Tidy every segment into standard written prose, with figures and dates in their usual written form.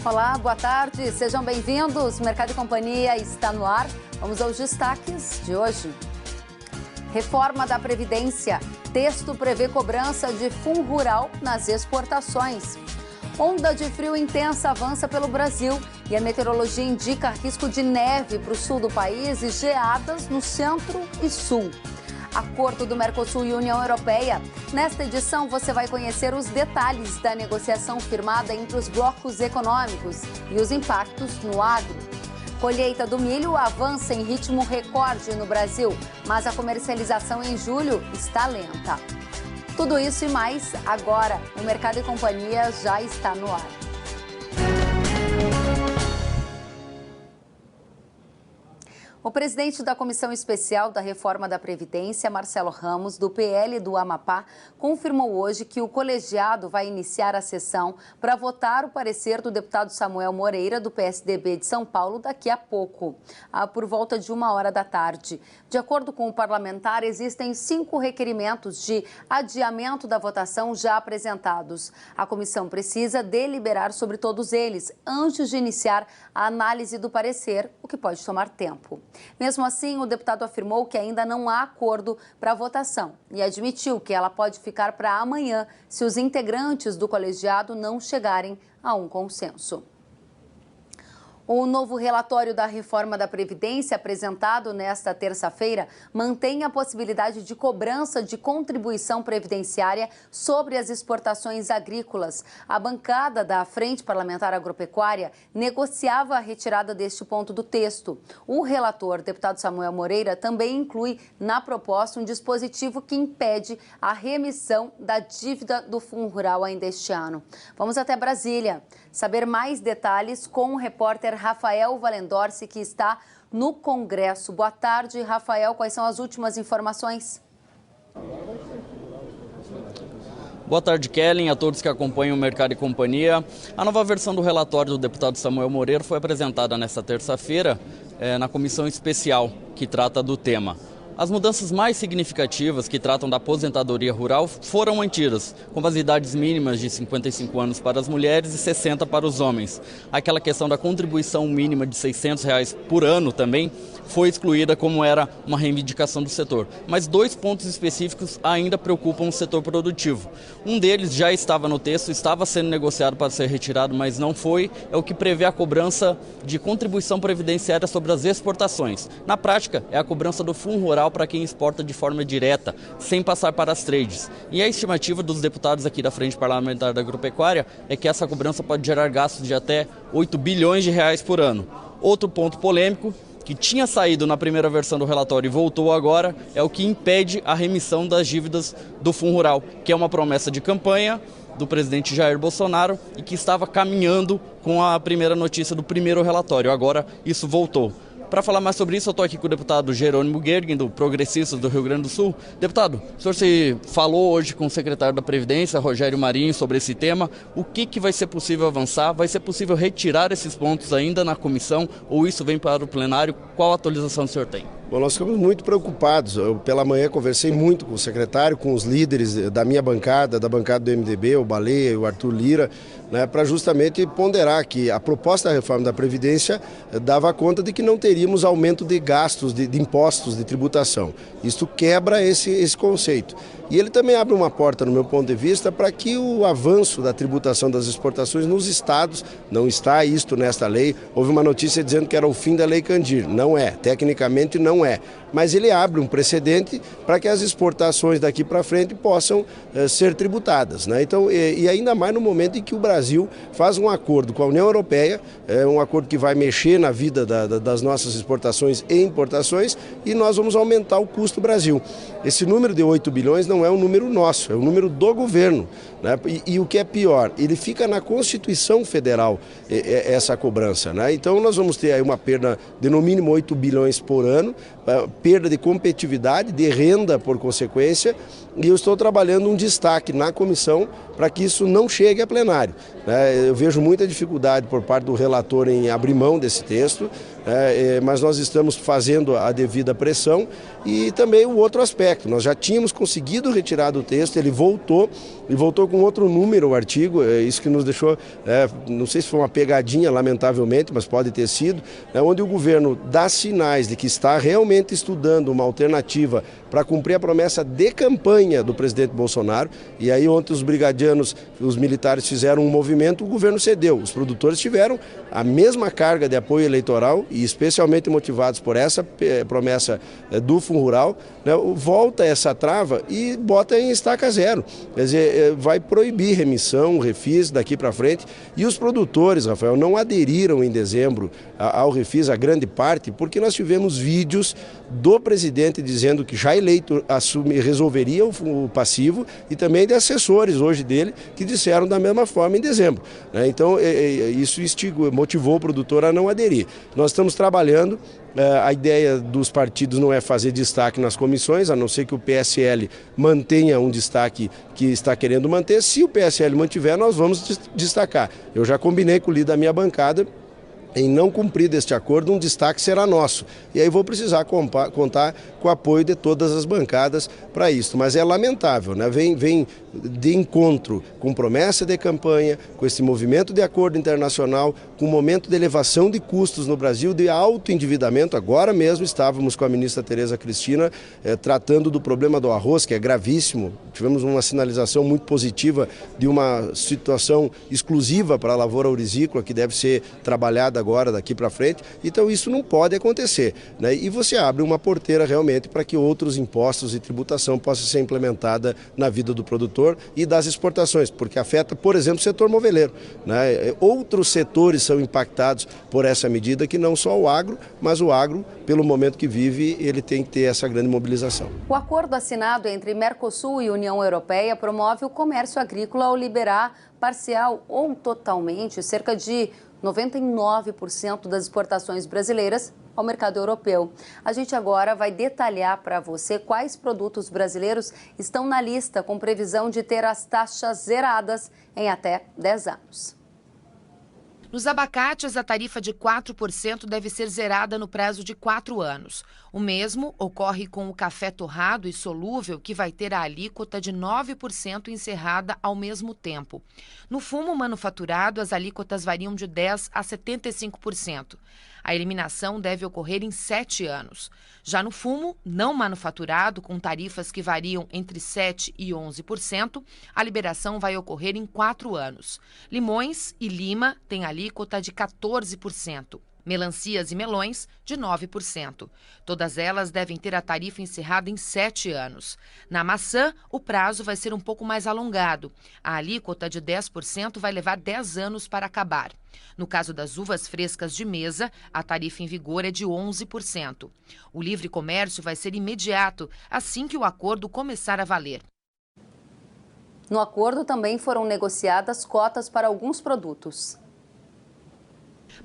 Olá, boa tarde, sejam bem-vindos. Mercado e Companhia está no ar. Vamos aos destaques de hoje. Reforma da Previdência. Texto prevê cobrança de fundo rural nas exportações. Onda de frio intensa avança pelo Brasil e a meteorologia indica risco de neve para o sul do país e geadas no centro e sul. Acordo do Mercosul e União Europeia. Nesta edição, você vai conhecer os detalhes da negociação firmada entre os blocos econômicos e os impactos no agro. Colheita do milho avança em ritmo recorde no Brasil, mas a comercialização em julho está lenta. Tudo isso e mais agora. O Mercado e Companhia já está no ar. O presidente da Comissão Especial da Reforma da Previdência, Marcelo Ramos, do PL do Amapá, confirmou hoje que o colegiado vai iniciar a sessão para votar o parecer do deputado Samuel Moreira, do PSDB de São Paulo, daqui a pouco, por volta de 1h da tarde. De acordo com o parlamentar, existem 5 requerimentos de adiamento da votação já apresentados. A comissão precisa deliberar sobre todos eles antes de iniciar a análise do parecer, o que pode tomar tempo. Mesmo assim, o deputado afirmou que ainda não há acordo para a votação e admitiu que ela pode ficar para amanhã se os integrantes do colegiado não chegarem a um consenso. O novo relatório da reforma da Previdência, apresentado nesta terça-feira, mantém a possibilidade de cobrança de contribuição previdenciária sobre as exportações agrícolas. A bancada da Frente Parlamentar Agropecuária negociava a retirada deste ponto do texto. O relator, deputado Samuel Moreira, também inclui na proposta um dispositivo que impede a remissão da dívida do Fundo Rural ainda este ano. Vamos até Brasília saber mais detalhes com o repórter Rafael Valendorce, que está no Congresso. Boa tarde, Rafael. Quais são as últimas informações? Boa tarde, Kellen, a todos que acompanham o Mercado e Companhia. A nova versão do relatório do deputado Samuel Moreira foi apresentada nesta terça-feira na comissão especial que trata do tema. As mudanças mais significativas que tratam da aposentadoria rural foram mantidas, com as idades mínimas de 55 anos para as mulheres e 60 para os homens. Aquela questão da contribuição mínima de R$ 600 por ano também foi excluída, como era uma reivindicação do setor. Mas 2 pontos específicos ainda preocupam o setor produtivo. Um deles já estava no texto, estava sendo negociado para ser retirado, mas não foi. É o que prevê a cobrança de contribuição previdenciária sobre as exportações. Na prática, é a cobrança do Fundo Rural para quem exporta de forma direta, sem passar para as trades. E a estimativa dos deputados aqui da Frente Parlamentar da Agropecuária é que essa cobrança pode gerar gastos de até R$ 8 bilhões por ano. Outro ponto polêmico, que tinha saído na primeira versão do relatório e voltou agora, é o que impede a remissão das dívidas do Fundo Rural, que é uma promessa de campanha do presidente Jair Bolsonaro e que estava caminhando com a primeira notícia do primeiro relatório. Agora isso voltou. Para falar mais sobre isso, eu estou aqui com o deputado Jerônimo Gergen, do Progressistas do Rio Grande do Sul. Deputado, o senhor se falou hoje com o secretário da Previdência, Rogério Marinho, sobre esse tema. O que vai ser possível avançar? Vai ser possível retirar esses pontos ainda na comissão ou isso vem para o plenário? Qual atualização o senhor tem? Bom, nós ficamos muito preocupados. Eu, pela manhã, conversei muito com o secretário, com os líderes da minha bancada, da bancada do MDB, o Baleia e o Arthur Lira, para justamente ponderar que a proposta da reforma da Previdência dava conta de que não teríamos aumento de gastos, de impostos, de tributação. Isto quebra esse conceito. E ele também abre uma porta, no meu ponto de vista, para que o avanço da tributação das exportações nos estados, não está isto nesta lei. Houve uma notícia dizendo que era o fim da Lei Candir. Não é, tecnicamente não é. Mas ele abre um precedente para que as exportações daqui para frente possam ser tributadas. Então, e ainda mais no momento em que o Brasil faz um acordo com a União Europeia, um acordo que vai mexer na vida das nossas exportações e importações, e nós vamos aumentar o custo do Brasil. Esse número de 8 bilhões não é um número nosso, é um número do governo. E o que é pior, ele fica na Constituição Federal, essa cobrança. Então nós vamos ter aí uma perda de no mínimo 8 bilhões por ano, perda de competitividade, de renda por consequência, e eu estou trabalhando um destaque na comissão para que isso não chegue a plenário. Eu vejo muita dificuldade por parte do relator em abrir mão desse texto, mas nós estamos fazendo a devida pressão. E também o outro aspecto, nós já tínhamos conseguido retirar do texto, ele voltou com outro número o artigo, isso que nos deixou, não sei se foi uma pegadinha, lamentavelmente, mas pode ter sido, onde o governo dá sinais de que está realmente estudando uma alternativa para cumprir a promessa de campanha do presidente Bolsonaro. E aí ontem os brigadianos, os militares fizeram um movimento, o governo cedeu. Os produtores tiveram a mesma carga de apoio eleitoral e especialmente motivados por essa promessa do Fundo Rural, volta essa trava e bota em estaca zero. Quer dizer, vai proibir remissão, refis daqui para frente. E os produtores, Rafael, não aderiram em dezembro ao refis, a grande parte, porque nós tivemos vídeos do presidente dizendo que já eleito resolveria o passivo e também de assessores hoje dele que disseram da mesma forma em dezembro. Então, isso motivou o produtor a não aderir. Nós estamos trabalhando. A ideia dos partidos não é fazer destaque nas comissões, a não ser que o PSL mantenha um destaque que está querendo manter. Se o PSL mantiver, nós vamos destacar. Eu já combinei com o líder da minha bancada, em não cumprir deste acordo, um destaque será nosso. E aí vou precisar contar com o apoio de todas as bancadas para isso. Mas é lamentável, né? Vem de encontro com promessa de campanha, com esse movimento de acordo internacional, com o momento de elevação de custos no Brasil, de alto endividamento. Agora mesmo estávamos com a ministra Tereza Cristina tratando do problema do arroz, que é gravíssimo. Tivemos uma sinalização muito positiva de uma situação exclusiva para a lavoura aurizícola, que deve ser trabalhada agora, daqui para frente. Então isso não pode acontecer, né? E você abre uma porteira realmente para que outros impostos e tributação possam ser implementada na vida do produtor e das exportações, porque afeta, por exemplo, o setor moveleiro, né? Outros setores são impactados por essa medida, que não só o agro, mas o agro, pelo momento que vive, ele tem que ter essa grande mobilização. O acordo assinado entre Mercosul e União Europeia promove o comércio agrícola ao liberar parcial ou totalmente cerca de 99% das exportações brasileiras ao mercado europeu. A gente agora vai detalhar para você quais produtos brasileiros estão na lista com previsão de ter as taxas zeradas em até 10 anos. Nos abacates, a tarifa de 4% deve ser zerada no prazo de 4 anos. O mesmo ocorre com o café torrado e solúvel, que vai ter a alíquota de 9% encerrada ao mesmo tempo. No fumo manufaturado, as alíquotas variam de 10% a 75%. A eliminação deve ocorrer em 7 anos. Já no fumo não manufaturado, com tarifas que variam entre 7% e 11%, a liberação vai ocorrer em 4 anos. Limões e lima têm alíquota de 14%. Melancias e melões, de 9%. Todas elas devem ter a tarifa encerrada em 7 anos. Na maçã, o prazo vai ser um pouco mais alongado. A alíquota de 10% vai levar 10 anos para acabar. No caso das uvas frescas de mesa, a tarifa em vigor é de 11%. O livre comércio vai ser imediato, assim que o acordo começar a valer. No acordo também foram negociadas cotas para alguns produtos.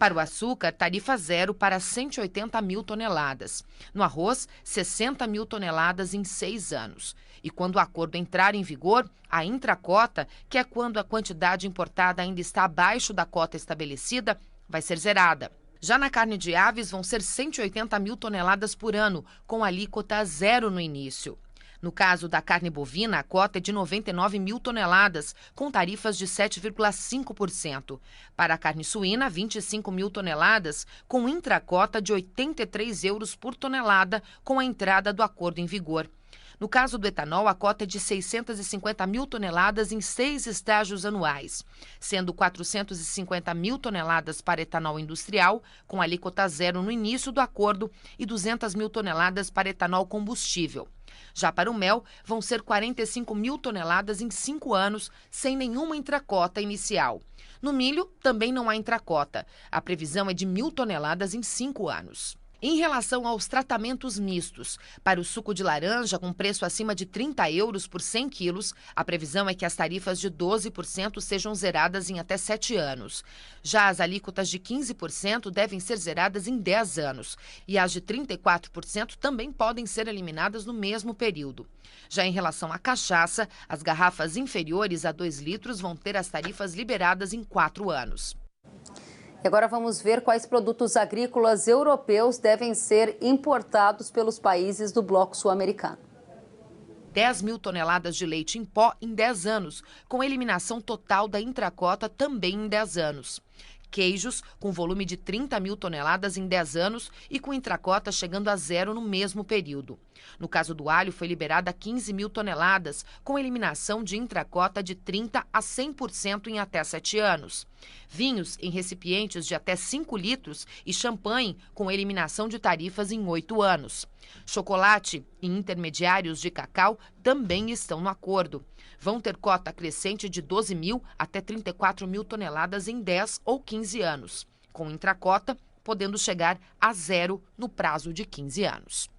Para o açúcar, tarifa zero para 180 mil toneladas. No arroz, 60 mil toneladas em 6 anos. E quando o acordo entrar em vigor, a intracota, que é quando a quantidade importada ainda está abaixo da cota estabelecida, vai ser zerada. Já na carne de aves, vão ser 180 mil toneladas por ano, com alíquota zero no início. No caso da carne bovina, a cota é de 99 mil toneladas, com tarifas de 7,5%. Para a carne suína, 25 mil toneladas, com intracota de 83 euros por tonelada, com a entrada do acordo em vigor. No caso do etanol, a cota é de 650 mil toneladas em 6 estágios anuais, sendo 450 mil toneladas para etanol industrial, com alíquota zero no início do acordo, e 200 mil toneladas para etanol combustível. Já para o mel, vão ser 45 mil toneladas em 5 anos, sem nenhuma intracota inicial. No milho, também não há intracota. A previsão é de 1.000 toneladas em 5 anos. Em relação aos tratamentos mistos, para o suco de laranja com preço acima de 30 euros por 100 quilos, a previsão é que as tarifas de 12% sejam zeradas em até 7 anos. Já as alíquotas de 15% devem ser zeradas em 10 anos e as de 34% também podem ser eliminadas no mesmo período. Já em relação à cachaça, as garrafas inferiores a 2 litros vão ter as tarifas liberadas em 4 anos. E agora vamos ver quais produtos agrícolas europeus devem ser importados pelos países do bloco sul-americano. 10 mil toneladas de leite em pó em 10 anos, com eliminação total da intracota também em 10 anos. Queijos, com volume de 30 mil toneladas em 10 anos e com intracota chegando a zero no mesmo período. No caso do alho, foi liberada 15 mil toneladas, com eliminação de intracota de 30% a 100% em até 7 anos. Vinhos em recipientes de até 5 litros e champanhe com eliminação de tarifas em 8 anos. Chocolate e intermediários de cacau também estão no acordo. Vão ter cota crescente de 12 mil até 34 mil toneladas em 10 ou 15 anos, com intracota podendo chegar a zero no prazo de 15 anos.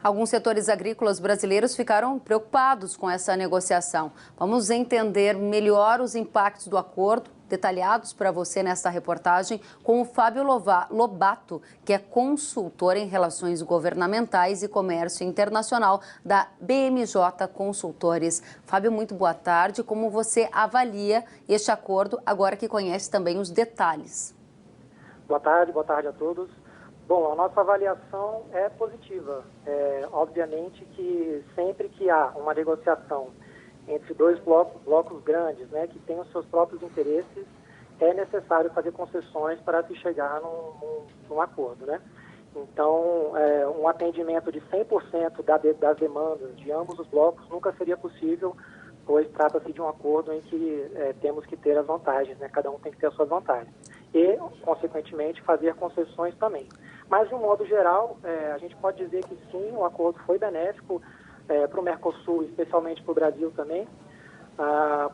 Alguns setores agrícolas brasileiros ficaram preocupados com essa negociação. Vamos entender melhor os impactos do acordo, detalhados para você nesta reportagem, com o Fábio Lobato, que é consultor em relações governamentais e comércio internacional da BMJ Consultores. Fábio, muito boa tarde. Como você avalia este acordo, agora que conhece também os detalhes? Boa tarde a todos. Bom, a nossa avaliação é positiva. Obviamente que sempre que há uma negociação entre dois blocos grandes, né, que têm os seus próprios interesses, é necessário fazer concessões para se chegar num acordo, né? Então, um atendimento de 100% das demandas de ambos os blocos nunca seria possível, pois trata-se de um acordo em que temos que ter as vantagens, né? Cada um tem que ter as suas vantagens. E, consequentemente, fazer concessões também. Mas, de um modo geral, a gente pode dizer que sim, o acordo foi benéfico para o Mercosul, especialmente para o Brasil também,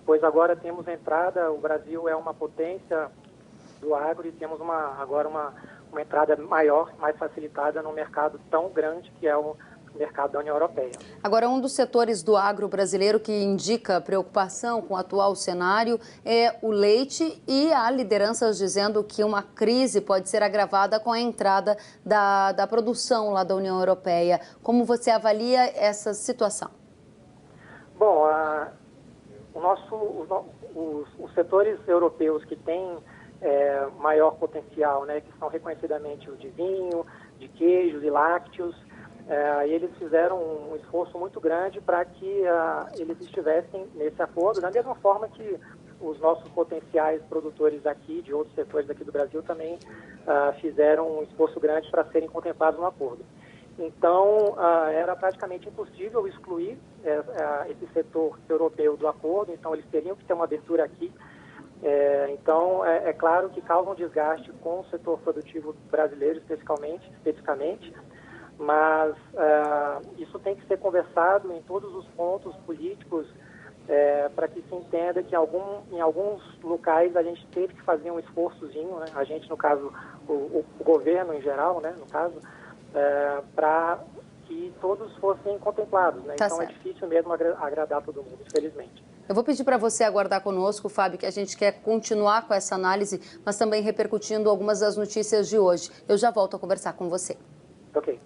pois agora temos entrada, o Brasil é uma potência do agro e temos agora uma entrada maior, mais facilitada no mercado tão grande que é o mercado da União Europeia. Agora, um dos setores do agro brasileiro que indica preocupação com o atual cenário é o leite, e há lideranças dizendo que uma crise pode ser agravada com a entrada da produção lá da União Europeia. Como você avalia essa situação? Bom, os setores europeus que têm maior potencial, né, que são reconhecidamente os de vinho, de queijos e lácteos, e eles fizeram um esforço muito grande para que eles estivessem nesse acordo, da mesma forma que os nossos potenciais produtores aqui, de outros setores aqui do Brasil, também fizeram um esforço grande para serem contemplados no acordo. Então, era praticamente impossível excluir esse setor europeu do acordo, então eles teriam que ter uma abertura aqui. Então, é claro que causa um desgaste com o setor produtivo brasileiro especificamente, mas isso tem que ser conversado em todos os pontos políticos para que se entenda que em alguns locais a gente teve que fazer um esforçozinho, né? A gente, no caso, o governo em geral, né, no caso, para que todos fossem contemplados, né? Então certo. É difícil mesmo agradar todo mundo, infelizmente. Eu vou pedir para você aguardar conosco, Fábio, que a gente quer continuar com essa análise, mas também repercutindo algumas das notícias de hoje. Eu já volto a conversar com você. Ok.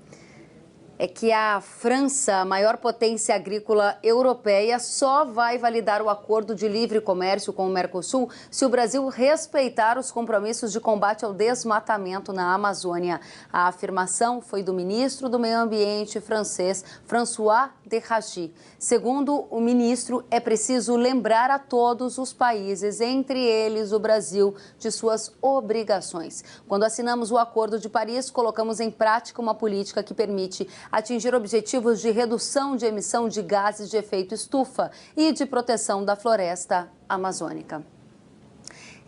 É que a França, a maior potência agrícola europeia, só vai validar o acordo de livre comércio com o Mercosul se o Brasil respeitar os compromissos de combate ao desmatamento na Amazônia. A afirmação foi do ministro do Meio Ambiente francês, François de Ragy. Segundo o ministro, é preciso lembrar a todos os países, entre eles o Brasil, de suas obrigações. Quando assinamos o Acordo de Paris, colocamos em prática uma política que permite atingir objetivos de redução de emissão de gases de efeito estufa e de proteção da floresta amazônica.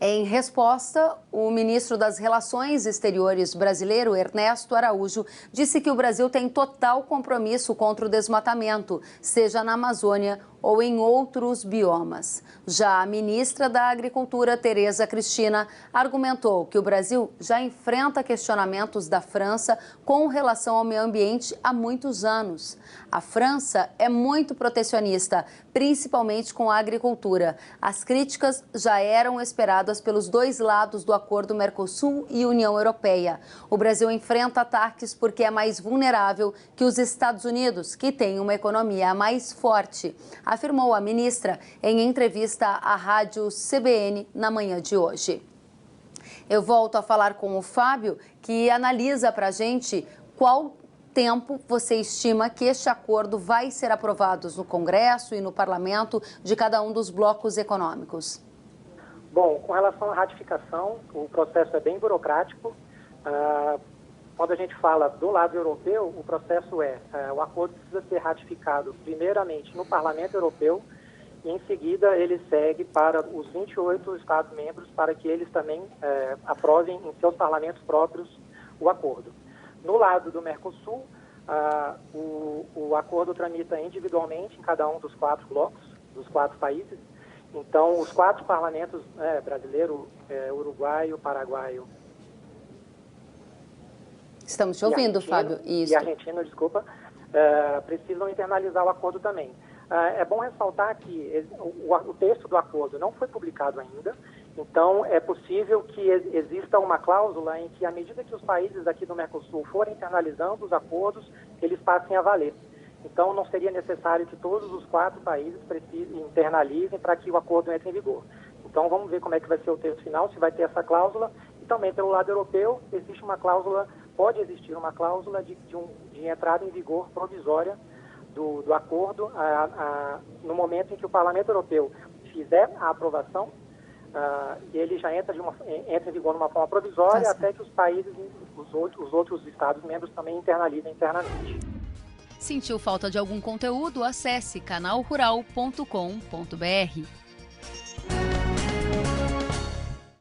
Em resposta, o ministro das Relações Exteriores brasileiro, Ernesto Araújo, disse que o Brasil tem total compromisso contra o desmatamento, seja na Amazônia ou em outros biomas. Já a ministra da Agricultura, Tereza Cristina, argumentou que o Brasil já enfrenta questionamentos da França com relação ao meio ambiente há muitos anos. A França é muito protecionista, principalmente com a agricultura. As críticas já eram esperadas pelos dois lados do acordo Mercosul e União Europeia. O Brasil enfrenta ataques porque é mais vulnerável que os Estados Unidos, que tem uma economia mais forte, afirmou a ministra em entrevista à rádio CBN na manhã de hoje. Eu volto a falar com o Fábio, que analisa para a gente qual tempo você estima que este acordo vai ser aprovado no Congresso e no Parlamento de cada um dos blocos econômicos. Bom, com relação à ratificação, o processo é bem burocrático. Quando a gente fala do lado europeu, o processo o acordo precisa ser ratificado primeiramente no Parlamento Europeu e em seguida ele segue para os 28 Estados-membros para que eles também aprovem em seus parlamentos próprios o acordo. No lado do Mercosul, o acordo tramita individualmente em cada um dos 4 blocos, dos 4 países. Então, os 4 parlamentos, brasileiro, uruguaio, paraguaio... Estamos te ouvindo, Fábio. Isso. E argentino, desculpa, precisam internalizar o acordo também. É bom ressaltar que o texto do acordo não foi publicado ainda, então é possível que exista uma cláusula em que, à medida que os países aqui do Mercosul forem internalizando os acordos, eles passem a valer. Então, não seria necessário que todos os 4 países internalizem para que o acordo entre em vigor. Então, vamos ver como é que vai ser o texto final, se vai ter essa cláusula. E também, pelo lado europeu, pode existir uma cláusula de entrada em vigor provisória do acordo no momento em que o Parlamento Europeu fizer a aprovação, ele já entra em vigor de uma forma provisória até que os países, os outros Estados-membros também internalizem internamente. Sentiu falta de algum conteúdo? Acesse canalrural.com.br.